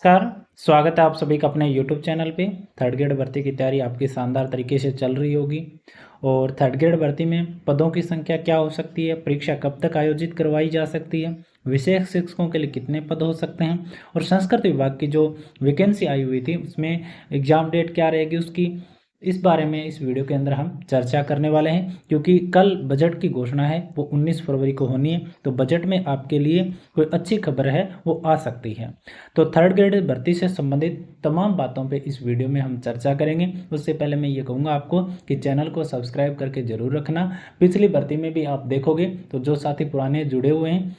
नमस्कार। स्वागत है आप सभी का अपने YouTube चैनल पे। थर्ड ग्रेड भर्ती की तैयारी आपकी शानदार तरीके से चल रही होगी। और थर्ड ग्रेड भर्ती में पदों की संख्या क्या हो सकती है, परीक्षा कब तक आयोजित करवाई जा सकती है, विशेष शिक्षकों के लिए कितने पद हो सकते हैं और संस्कृत विभाग की जो वैकेंसी आई हुई थी उसमें एग्जाम डेट क्या रहेगी उसकी, इस बारे में इस वीडियो के अंदर हम चर्चा करने वाले हैं। क्योंकि कल बजट की घोषणा है वो 19 फरवरी को होनी है, तो बजट में आपके लिए कोई अच्छी खबर है वो आ सकती है। तो थर्ड ग्रेड भर्ती से संबंधित तमाम बातों पे इस वीडियो में हम चर्चा करेंगे। उससे पहले मैं ये कहूँगा आपको कि चैनल को सब्सक्राइब करके ज़रूर रखना। पिछली भर्ती में भी आप देखोगे तो जो साथी पुराने जुड़े हुए हैं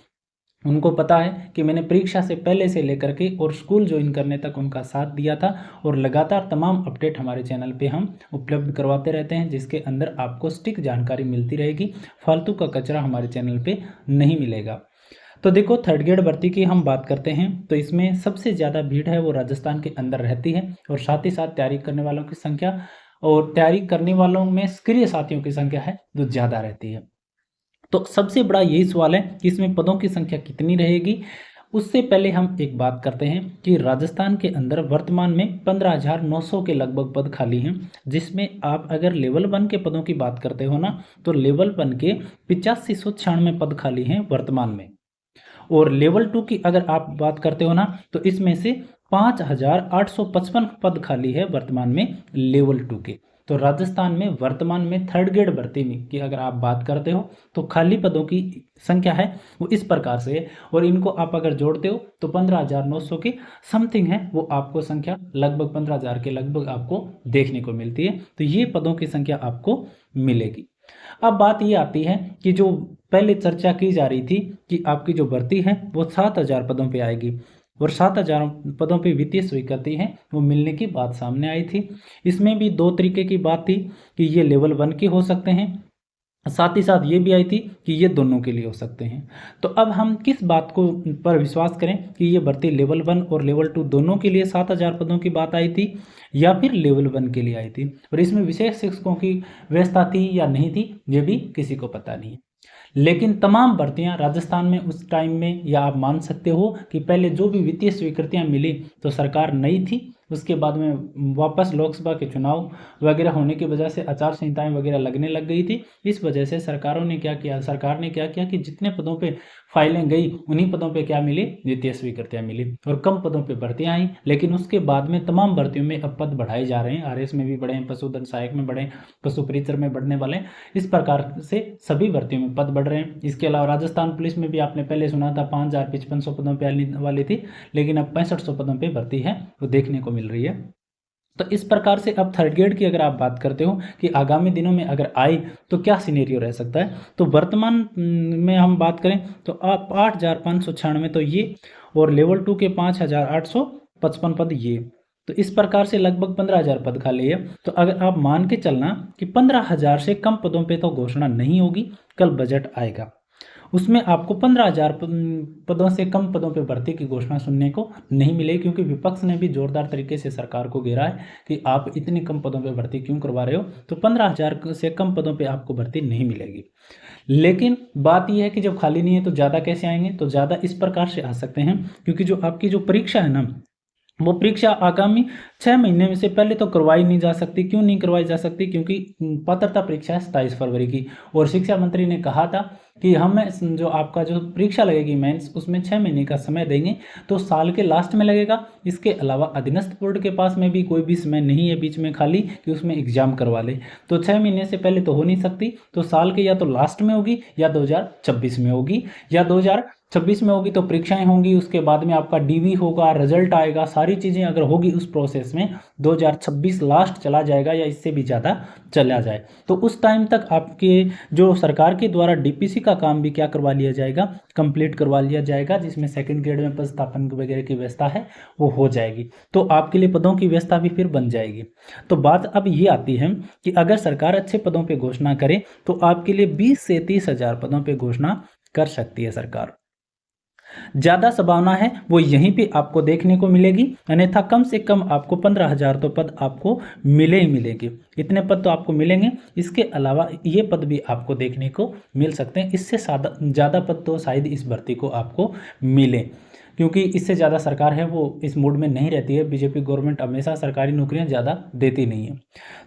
उनको पता है कि मैंने परीक्षा से पहले से लेकर के और स्कूल ज्वाइन करने तक उनका साथ दिया था और लगातार तमाम अपडेट हमारे चैनल पे हम उपलब्ध करवाते रहते हैं, जिसके अंदर आपको सटीक जानकारी मिलती रहेगी। फालतू का कचरा हमारे चैनल पे नहीं मिलेगा। तो देखो, थर्ड ग्रेड भर्ती की हम बात करते हैं तो इसमें सबसे ज़्यादा भीड़ है वो राजस्थान के अंदर रहती है और साथ ही साथ तैयारी करने वालों की संख्या और तैयारी करने वालों में सक्रिय साथियों की संख्या है जो ज़्यादा रहती है। तो सबसे बड़ा यही सवाल है कि इसमें पदों की संख्या कितनी रहेगी। उससे पहले हम एक बात करते हैं कि राजस्थान के अंदर वर्तमान में 15,900 के लगभग पद खाली हैं, जिसमें आप अगर लेवल 1 के पदों की बात करते हो ना तो लेवल 1 के 8596 पद खाली हैं वर्तमान में। और लेवल 2 की अगर आप बात करते हो ना तो इसमें से 5,855 पद खाली है वर्तमान में लेवल 2 के। तो राजस्थान में वर्तमान में थर्ड ग्रेड भर्ती में की अगर आप बात करते हो तो खाली पदों की संख्या है वो इस प्रकार से है, और इनको आप अगर जोड़ते हो तो 15,900 के समथिंग है वो आपको संख्या लगभग 15,000 के लगभग आपको देखने को मिलती है। तो ये पदों की संख्या आपको मिलेगी। अब बात ये आती है कि जो पहले चर्चा की जा रही थी कि आपकी जो भर्ती है वो 7,000 पदों पे आएगी और 7,000 पदों पे वित्तीय स्वीकृति है वो मिलने की बात सामने आई थी। इसमें भी दो तरीके की बात थी कि ये लेवल 1 के हो सकते हैं, साथ ही साथ ये भी आई थी कि ये दोनों के लिए हो सकते हैं। तो अब हम किस बात को पर विश्वास करें कि ये भर्ती लेवल 1 और लेवल 2 दोनों के लिए 7,000 पदों की बात आई थी या फिर लेवल 1 के लिए आई थी, और इसमें विशेष शिक्षकों की व्यवस्था थी या नहीं थी ये भी किसी को पता नहीं है। लेकिन तमाम भर्तियां राजस्थान में उस टाइम में, या आप मान सकते हो कि पहले जो भी वित्तीय स्वीकृतियां मिली तो सरकार नई थी, उसके बाद में वापस लोकसभा के चुनाव वगैरह होने की वजह से आचार संहिताएं वगैरह लगने लग गई थी। इस वजह से सरकार ने क्या किया कि जितने पदों पे फाइलें गई उन्हीं पदों पे क्या मिली, वित्तीय स्वीकृतियां मिली और कम पदों पे भर्तियां आई। लेकिन उसके बाद में तमाम भर्तियों में अब पद बढ़ाए जा रहे हैं, आरएस में भी बढ़े हैं, पशुधन सहायक में बढ़े, पशु परिचर में बढ़ने वाले हैं। इस प्रकार से सभी भर्तियों में पद बढ़ रहे हैं। इसके अलावा राजस्थान पुलिस में भी आपने पहले सुना था 5,5500 पदों पे आने वाली थी, लेकिन अब 6500 पदों पे भर्ती है वो देखने को मिल रही है। तो इस प्रकार से अब थर्ड ग्रेड की अगर आप बात करते हो कि आगामी दिनों में अगर आई तो क्या सिनेरियो रह सकता है, तो वर्तमान में हम बात करें तो आप 8,596 तो ये, और लेवल 2 के 5,855 पद ये, तो इस प्रकार से लगभग 15,000 पद खाली है। तो अगर आप मान के चलना कि 15,000 से कम पदों पे तो घोषणा नहीं होगी, कल बजट आएगा उसमें आपको 15,000 पदों से कम पदों पे भर्ती की घोषणा सुनने को नहीं मिलेगी, क्योंकि विपक्ष ने भी जोरदार तरीके से सरकार को घेरा है कि आप इतने कम पदों पे भर्ती क्यों करवा रहे हो। तो 15,000 से कम पदों पे आपको भर्ती नहीं मिलेगी। लेकिन बात यह है कि जब खाली नहीं है तो ज़्यादा कैसे आएंगे, तो ज़्यादा इस प्रकार से आ सकते हैं क्योंकि जो आपकी जो परीक्षा है ना वो परीक्षा आगामी 6 महीने में से पहले तो करवाई नहीं जा सकती। क्यों नहीं करवाई जा सकती, क्योंकि पात्रता परीक्षा है 27 फरवरी की, और शिक्षा मंत्री ने कहा था कि हम जो आपका जो परीक्षा लगेगी मेंस उसमें 6 महीने का समय देंगे, तो साल के लास्ट में लगेगा। इसके अलावा अधीनस्थ बोर्ड के पास में भी कोई भी समय नहीं है बीच में खाली कि उसमें एग्जाम करवा ले, तो 6 महीने से पहले तो हो नहीं सकती। तो साल के या तो लास्ट में होगी या 2026 में होगी, या 2026 में होगी तो परीक्षाएं होंगी, उसके बाद में आपका डीवी होगा, रिजल्ट आएगा, सारी चीज़ें अगर होगी उस प्रोसेस में 2026 लास्ट चला जाएगा या इससे भी ज़्यादा चला जाए। तो उस टाइम तक आपके जो सरकार के द्वारा डीपीसी का काम भी क्या करवा लिया जाएगा, कंप्लीट करवा लिया जाएगा, जिसमें सेकंड ग्रेड में पदस्थापन वगैरह की व्यवस्था है वो हो जाएगी। तो आपके लिए पदों की व्यवस्था भी फिर बन जाएगी। तो बात अब ये आती है कि अगर सरकार अच्छे पदों पर घोषणा करे तो आपके लिए 20 से 30,000 पदों पर घोषणा कर सकती है सरकार। ज़्यादा संभावना है वो यहीं पे आपको देखने को मिलेगी, अन्यथा कम से कम आपको 15,000 तो पद आपको मिले ही मिलेंगे। इतने पद तो आपको मिलेंगे, इसके अलावा ये पद भी आपको देखने को मिल सकते हैं। इससे ज़्यादा पद तो शायद इस भर्ती को आपको मिले, क्योंकि इससे ज़्यादा सरकार है वो इस मूड में नहीं रहती है। बीजेपी गवर्नमेंट हमेशा सरकारी नौकरियां ज़्यादा देती नहीं है।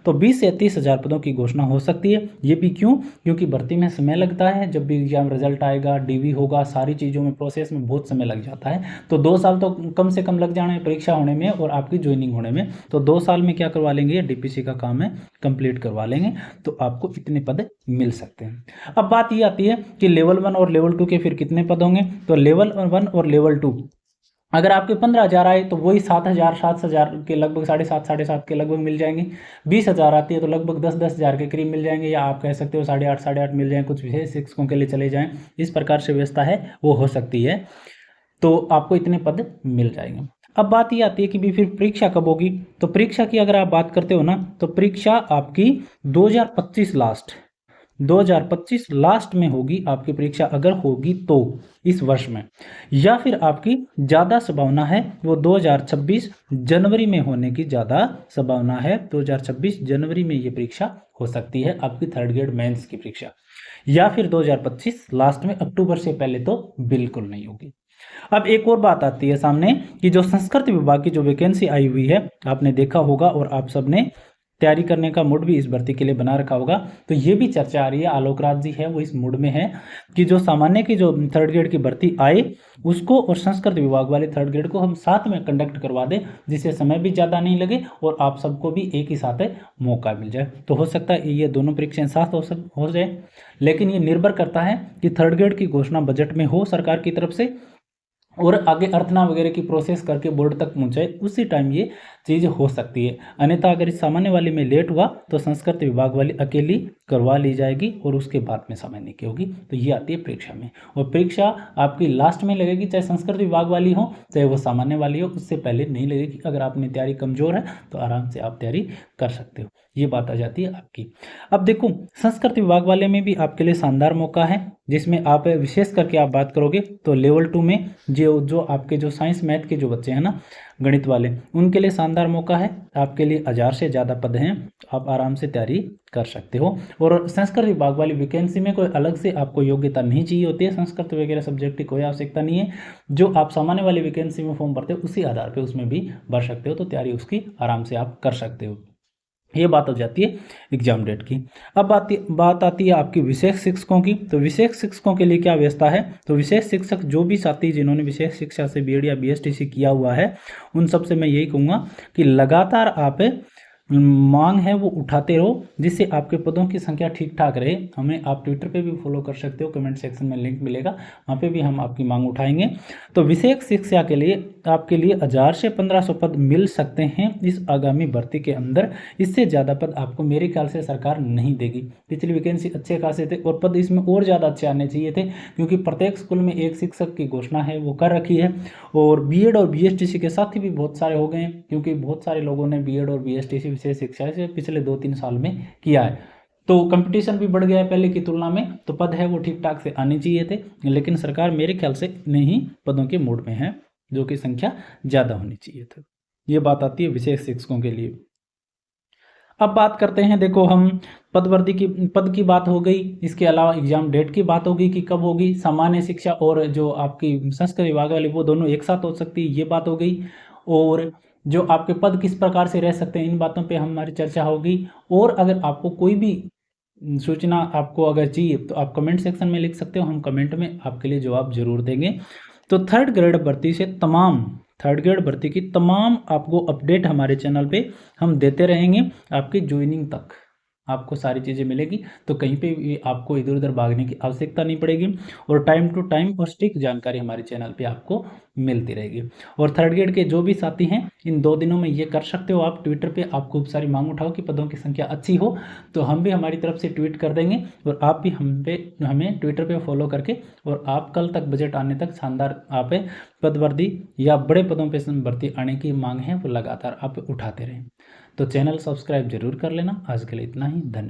तो 20 से 30 हज़ार पदों की घोषणा हो सकती है। ये भी क्यों? क्योंकि भर्ती में समय लगता है, जब भी एग्जाम रिजल्ट आएगा, डीवी होगा, सारी चीज़ों में प्रोसेस में बहुत समय लग जाता है। तो 2 साल तो कम से कम लग जाने परीक्षा होने में और आपकी ज्वाइनिंग होने में। तो 2 साल में क्या करवा लेंगे, डीपीसी का काम है कंप्लीट करवा लेंगे, तो आपको इतने पद मिल सकते हैं। अब बात ये आती है कि लेवल 1 और लेवल 2 के फिर कितने पद होंगे। तो लेवल 1 और लेवल 2 अगर आपके 15,000 आए तो वही 7,000 7,000 के लगभग, 7,500 के लगभग मिल जाएंगे। 20,000 आती है तो लगभग 10,000 के करीब मिल जाएंगे, या आप कह सकते हो 8,500 मिल जाएंगे, कुछ विशेष शिक्षकों के लिए चले जाएं। इस प्रकार से व्यवस्था है वो हो सकती है, तो आपको इतने पद मिल जाएंगे। अब बात ये आती है कि भी फिर परीक्षा कब होगी। तो परीक्षा की अगर आप बात करते हो ना, तो परीक्षा आपकी 2025 लास्ट में होगी आपकी परीक्षा, अगर होगी तो इस वर्ष में, या फिर आपकी ज़्यादा संभावना है वो 2026 जनवरी में होने की ज़्यादा संभावना है। 2026 जनवरी में ये परीक्षा हो सकती है आपकी थर्ड ग्रेड मेंस की परीक्षा, या फिर 2025 लास्ट में, अक्टूबर से पहले तो बिल्कुल नहीं होगी। अब एक और बात आती है सामने कि जो संस्कृत विभाग की जो वैकेंसी आई हुई है, आपने देखा होगा और आप सबने तैयारी करने का मूड भी इस भर्ती के लिए बना रखा होगा। तो ये भी चर्चा आ रही है, आलोक राज जी है वो इस मूड में है कि जो सामान्य की जो थर्ड ग्रेड की भर्ती आए उसको और संस्कृत विभाग वाले थर्ड ग्रेड को हम साथ में कंडक्ट करवा दें, जिससे समय भी ज़्यादा नहीं लगे और आप सबको भी एक ही साथ मौका मिल जाए। तो हो सकता है ये दोनों परीक्षाएं साथ हो जाए, लेकिन ये निर्भर करता है कि थर्ड ग्रेड की घोषणा बजट में हो सरकार की तरफ से, और आगे अर्थना वगैरह की प्रोसेस करके बोर्ड तक पहुंचाए, उसी टाइम ये चीज़ हो सकती है। अन्यथा अगर इस सामान्य वाली में लेट हुआ तो संस्कृत विभाग वाली अकेली करवा ली जाएगी और उसके बाद में सामान्य की होगी। तो ये आती है परीक्षा में, और परीक्षा आपकी लास्ट में लगेगी, चाहे संस्कृत विभाग वाली हो चाहे वो सामान्य वाली हो, उससे पहले नहीं लगेगी। अगर आपने तैयारी कमजोर है तो आराम से आप तैयारी कर सकते हो। ये बात आ जाती है आपकी। अब देखो, संस्कृत विभाग वाले में भी आपके लिए शानदार मौका है, जिसमें आप विशेष करके आप बात करोगे तो लेवल 2 में जो आपके जो साइंस मैथ के जो बच्चे हैं ना, गणित वाले, उनके लिए शानदार मौका है। आपके लिए 1000 से ज़्यादा पद हैं, आप आराम से तैयारी कर सकते हो। और संस्कृत विभाग वाली वैकेंसी में कोई अलग से आपको योग्यता नहीं चाहिए होती है, संस्कृत वगैरह सब्जेक्ट की कोई आवश्यकता नहीं है। जो आप सामान्य वाली वैकेंसी में फॉर्म भरते हो उसी आधार पर उसमें भी भर सकते हो, तो तैयारी उसकी आराम से आप कर सकते हो। ये बात हो जाती है एग्जाम डेट की। अब बात आती है आपकी विशेष शिक्षकों की। तो विशेष शिक्षकों के लिए क्या व्यवस्था है। तो विशेष शिक्षक जो भी साथी जिन्होंने विशेष शिक्षा से बीएड या बीएसटीसी किया हुआ है, उन सब से मैं यही कहूँगा कि लगातार आप मांग है वो उठाते रहो, जिससे आपके पदों की संख्या ठीक ठाक रहे। हमें आप ट्विटर पे भी फॉलो कर सकते हो, कमेंट सेक्शन में लिंक मिलेगा, वहाँ पे भी हम आपकी मांग उठाएंगे। तो विशेष शिक्षा के लिए आपके लिए 1000 से 1500 पद मिल सकते हैं इस आगामी भर्ती के अंदर। इससे ज़्यादा पद आपको मेरे ख्याल से सरकार नहीं देगी। पिछली वैकेंसी अच्छे खासे थे और पद इसमें और ज़्यादा अच्छे आने चाहिए थे, क्योंकि प्रत्येक स्कूल में एक शिक्षक की घोषणा है वो कर रखी है। और बीएड और बीएसटीसी के साथ ही भी बहुत सारे हो गए हैं, क्योंकि बहुत सारे लोगों ने बीएड और बीएसटीसी विशेष शिक्षा से पिछले 2-3 साल में किया है। तो कंपटीशन भी बढ़ गया है पहले की तुलना में, तो पद है वो ठीक ठाक से आने चाहिए थे, लेकिन सरकार मेरे ख्याल से नहीं पदों के मोड में है, जो कि संख्या ज़्यादा होनी चाहिए थी। ये बात आती है विशेष शिक्षकों के लिए। अब बात करते हैं, देखो हम पद की बात हो गई, इसके अलावा एग्जाम डेट की बात होगी कि कब होगी। सामान्य शिक्षा और जो आपकी संस्कृत विभाग वाली वो दोनों एक साथ हो सकती है, ये बात हो गई। और जो आपके पद किस प्रकार से रह सकते हैं, इन बातों पे हमारी चर्चा होगी। और अगर आपको कोई भी सूचना आपको अगर चाहिए तो आप कमेंट सेक्शन में लिख सकते हो, हम कमेंट में आपके लिए जवाब जरूर देंगे। तो थर्ड ग्रेड भर्ती की तमाम आपको अपडेट हमारे चैनल पे हम देते रहेंगे, आपकी ज्वाइनिंग तक आपको सारी चीज़ें मिलेगी। तो कहीं पे भी आपको इधर उधर भागने की आवश्यकता नहीं पड़ेगी, और टाइम टू टाइम और स्टिक जानकारी हमारे चैनल पे आपको मिलती रहेगी। और थर्ड ग्रेड के जो भी साथी हैं, इन 2 दिनों में ये कर सकते हो आप ट्विटर पे आप खूब सारी मांग उठाओ कि पदों की संख्या अच्छी हो, तो हम भी हमारी तरफ से ट्वीट कर देंगे, और आप भी हमें ट्विटर पे फॉलो करके, और आप कल तक बजट आने तक शानदार आप पद भर्ती या बड़े पदों पर भर्ती आने की मांग है वो लगातार आप उठाते रहें। तो चैनल सब्सक्राइब जरूर कर लेना। आज के लिए इतना ही, धन्यवाद।